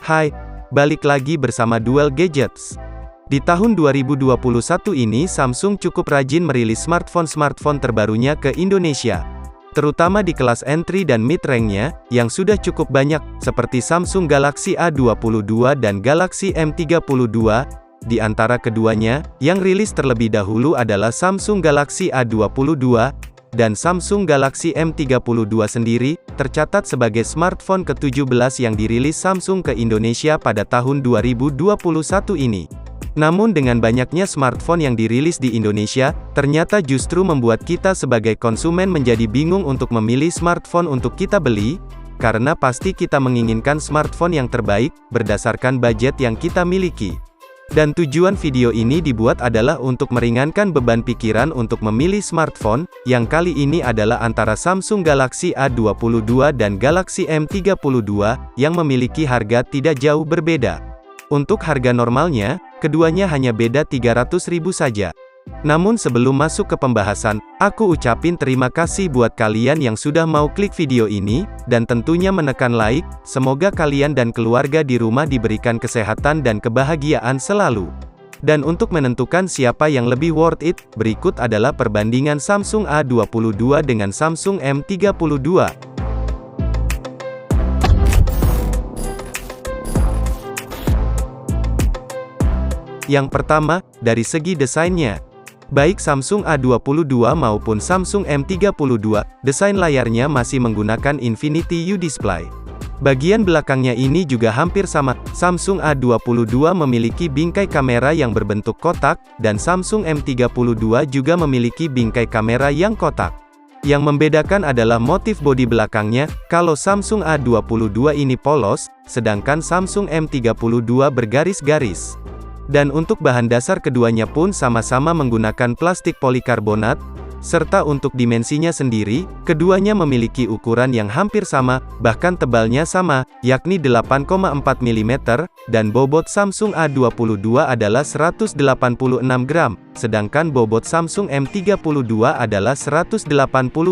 Hai, balik lagi bersama Duel Gadgets. Di tahun 2021 ini Samsung cukup rajin merilis smartphone terbarunya ke Indonesia. Terutama di kelas entry dan mid-range-nya, yang sudah cukup banyak, seperti Samsung Galaxy A22 dan Galaxy M32. Di antara keduanya, yang rilis terlebih dahulu adalah Samsung Galaxy A22, dan Samsung Galaxy M32 sendiri, tercatat sebagai smartphone ke-17 yang dirilis Samsung ke Indonesia pada tahun 2021 ini. Namun dengan banyaknya smartphone yang dirilis di Indonesia, ternyata justru membuat kita sebagai konsumen menjadi bingung untuk memilih smartphone untuk kita beli, karena pasti kita menginginkan smartphone yang terbaik, berdasarkan budget yang kita miliki. Dan tujuan video ini dibuat adalah untuk meringankan beban pikiran untuk memilih smartphone, yang kali ini adalah antara Samsung Galaxy A22 dan Galaxy M32, yang memiliki harga tidak jauh berbeda. Untuk harga normalnya, keduanya hanya beda 300.000 saja. Namun sebelum masuk ke pembahasan, aku ucapin terima kasih buat kalian yang sudah mau klik video ini, dan tentunya menekan like. Semoga kalian dan keluarga di rumah diberikan kesehatan dan kebahagiaan selalu. Dan untuk menentukan siapa yang lebih worth it, berikut adalah perbandingan Samsung A22 dengan Samsung M32. Yang pertama, dari segi desainnya. Baik Samsung A22 maupun Samsung M32, desain layarnya masih menggunakan Infinity U Display. Bagian belakangnya ini juga hampir sama. Samsung A22 memiliki bingkai kamera yang berbentuk kotak, dan Samsung M32 juga memiliki bingkai kamera yang kotak. Yang membedakan adalah motif bodi belakangnya. Kalau Samsung A22 ini polos, sedangkan Samsung M32 bergaris-garis. Dan untuk bahan dasar keduanya pun sama-sama menggunakan plastik polikarbonat, serta untuk dimensinya sendiri, keduanya memiliki ukuran yang hampir sama, bahkan tebalnya sama, yakni 8,4 mm, dan bobot Samsung A22 adalah 186 gram, sedangkan bobot Samsung M32 adalah 180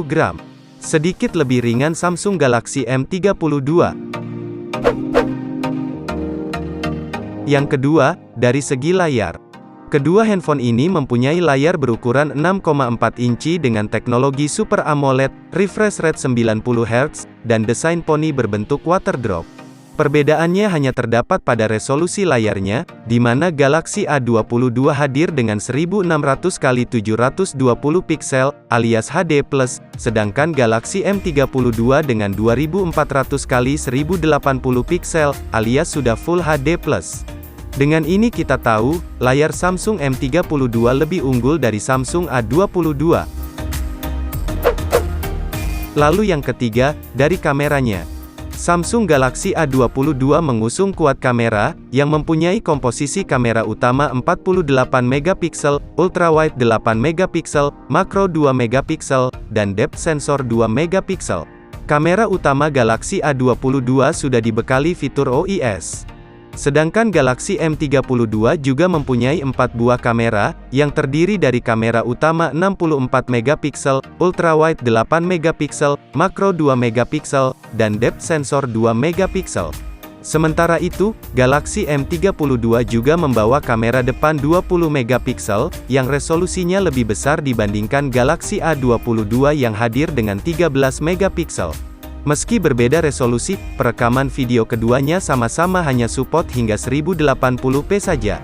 gram. Sedikit lebih ringan Samsung Galaxy M32. Yang kedua, dari segi layar. Kedua handphone ini mempunyai layar berukuran 6,4 inci dengan teknologi Super AMOLED, refresh rate 90 Hz, dan desain poni berbentuk waterdrop. Perbedaannya hanya terdapat pada resolusi layarnya, di mana Galaxy A22 hadir dengan 1600x720 piksel, alias HD+, sedangkan Galaxy M32 dengan 2400x1080 piksel, alias sudah Full HD+. Dengan ini kita tahu, layar Samsung M32 lebih unggul dari Samsung A22. Lalu yang ketiga, dari kameranya. Samsung Galaxy A22 mengusung quad kamera, yang mempunyai komposisi kamera utama 48 megapiksel, ultrawide 8 megapiksel, makro 2 megapiksel, dan depth sensor 2 megapiksel. Kamera utama Galaxy A22 sudah dibekali fitur OIS. Sedangkan Galaxy M32 juga mempunyai 4 buah kamera, yang terdiri dari kamera utama 64 megapiksel, ultrawide 8 megapiksel, makro 2 megapiksel, dan depth sensor 2 megapiksel. Sementara itu, Galaxy M32 juga membawa kamera depan 20 megapiksel, yang resolusinya lebih besar dibandingkan Galaxy A22 yang hadir dengan 13 megapiksel. Meski berbeda resolusi, perekaman video keduanya sama-sama hanya support hingga 1080p saja.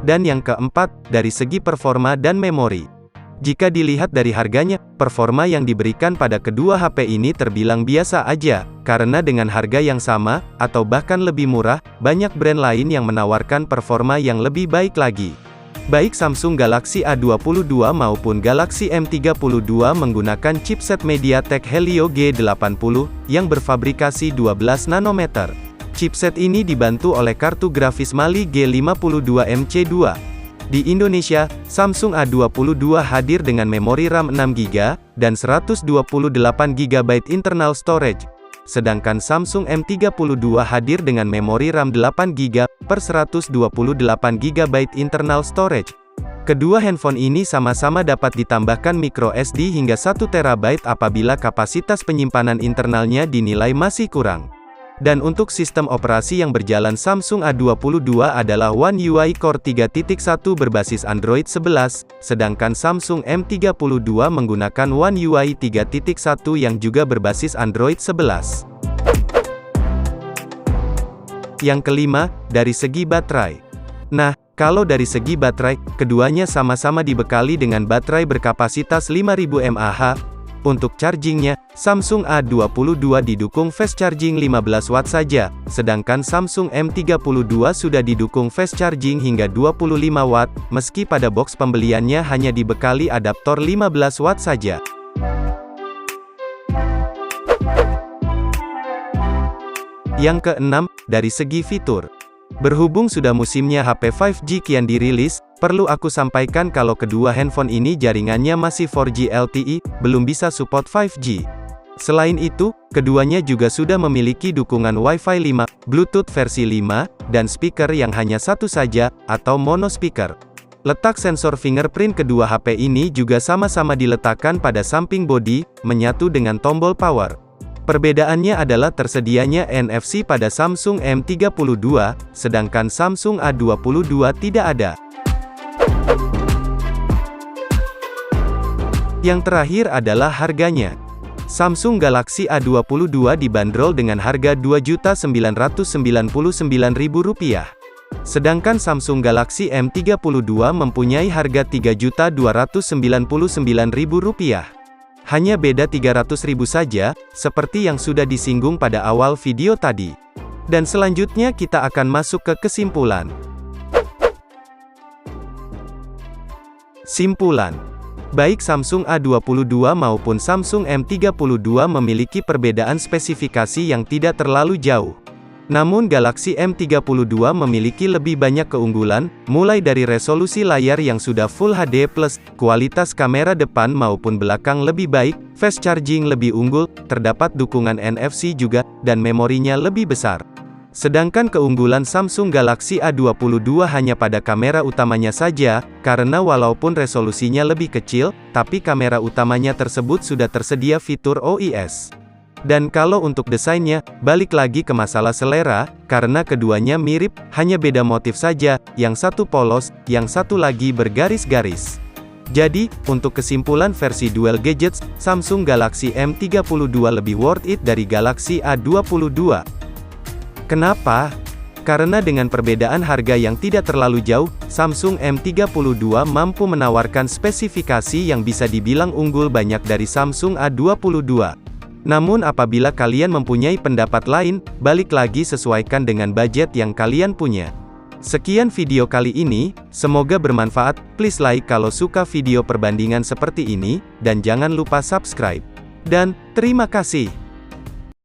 Dan yang keempat, dari segi performa dan memori. Jika dilihat dari harganya, performa yang diberikan pada kedua HP ini terbilang biasa aja, karena dengan harga yang sama, atau bahkan lebih murah, banyak brand lain yang menawarkan performa yang lebih baik lagi. Baik Samsung Galaxy A22 maupun Galaxy M32 menggunakan chipset MediaTek Helio G80, yang berfabrikasi 12 nanometer. Chipset ini dibantu oleh kartu grafis Mali G52MC2. Di Indonesia, Samsung A22 hadir dengan memori RAM 6GB, dan 128GB internal storage. Sedangkan Samsung M32 hadir dengan memori RAM 8GB per 128GB internal storage. Kedua handphone ini sama-sama dapat ditambahkan micro SD hingga 1 TB apabila kapasitas penyimpanan internalnya dinilai masih kurang. Dan untuk sistem operasi yang berjalan Samsung A22 adalah One UI Core 3.1 berbasis Android 11, sedangkan Samsung M32 menggunakan One UI 3.1 yang juga berbasis Android 11. Yang kelima, dari segi baterai. Nah, kalau dari segi baterai, keduanya sama-sama dibekali dengan baterai berkapasitas 5000 mAh. Untuk chargingnya, Samsung A22 didukung fast charging 15 watt saja, sedangkan Samsung M32 sudah didukung fast charging hingga 25 watt, meski pada box pembeliannya hanya dibekali adaptor 15 watt saja. Yang keenam, dari segi fitur. Berhubung sudah musimnya HP 5G kian dirilis, perlu aku sampaikan kalau kedua handphone ini jaringannya masih 4G LTE, belum bisa support 5G. Selain itu, keduanya juga sudah memiliki dukungan Wi-Fi 5, Bluetooth versi 5, dan speaker yang hanya satu saja, atau mono speaker. Letak sensor fingerprint kedua HP ini juga sama-sama diletakkan pada samping bodi, menyatu dengan tombol power. Perbedaannya adalah tersedianya NFC pada Samsung M32, sedangkan Samsung A22 tidak ada. Yang terakhir adalah harganya. Samsung Galaxy A22 dibanderol dengan harga Rp2.999.000. Sedangkan Samsung Galaxy M32 mempunyai harga Rp3.299.000. Hanya beda Rp300.000 saja, seperti yang sudah disinggung pada awal video tadi. Dan selanjutnya kita akan masuk ke kesimpulan. Simpulan. Baik Samsung A22 maupun Samsung M32 memiliki perbedaan spesifikasi yang tidak terlalu jauh. Namun Galaxy M32 memiliki lebih banyak keunggulan, mulai dari resolusi layar yang sudah Full HD+, kualitas kamera depan maupun belakang lebih baik, fast charging lebih unggul, terdapat dukungan NFC juga, dan memorinya lebih besar. Sedangkan keunggulan Samsung Galaxy A22 hanya pada kamera utamanya saja, karena walaupun resolusinya lebih kecil, tapi kamera utamanya tersebut sudah tersedia fitur OIS. Dan kalau untuk desainnya, balik lagi ke masalah selera, karena keduanya mirip, hanya beda motif saja, yang satu polos, yang satu lagi bergaris-garis. Jadi, untuk kesimpulan versi dual gadgets, Samsung Galaxy M32 lebih worth it dari Galaxy A22. Kenapa? Karena dengan perbedaan harga yang tidak terlalu jauh, Samsung M32 mampu menawarkan spesifikasi yang bisa dibilang unggul banyak dari Samsung A22. Namun apabila kalian mempunyai pendapat lain, balik lagi sesuaikan dengan budget yang kalian punya. Sekian video kali ini, semoga bermanfaat. Please like kalau suka video perbandingan seperti ini, dan jangan lupa subscribe. Dan, terima kasih.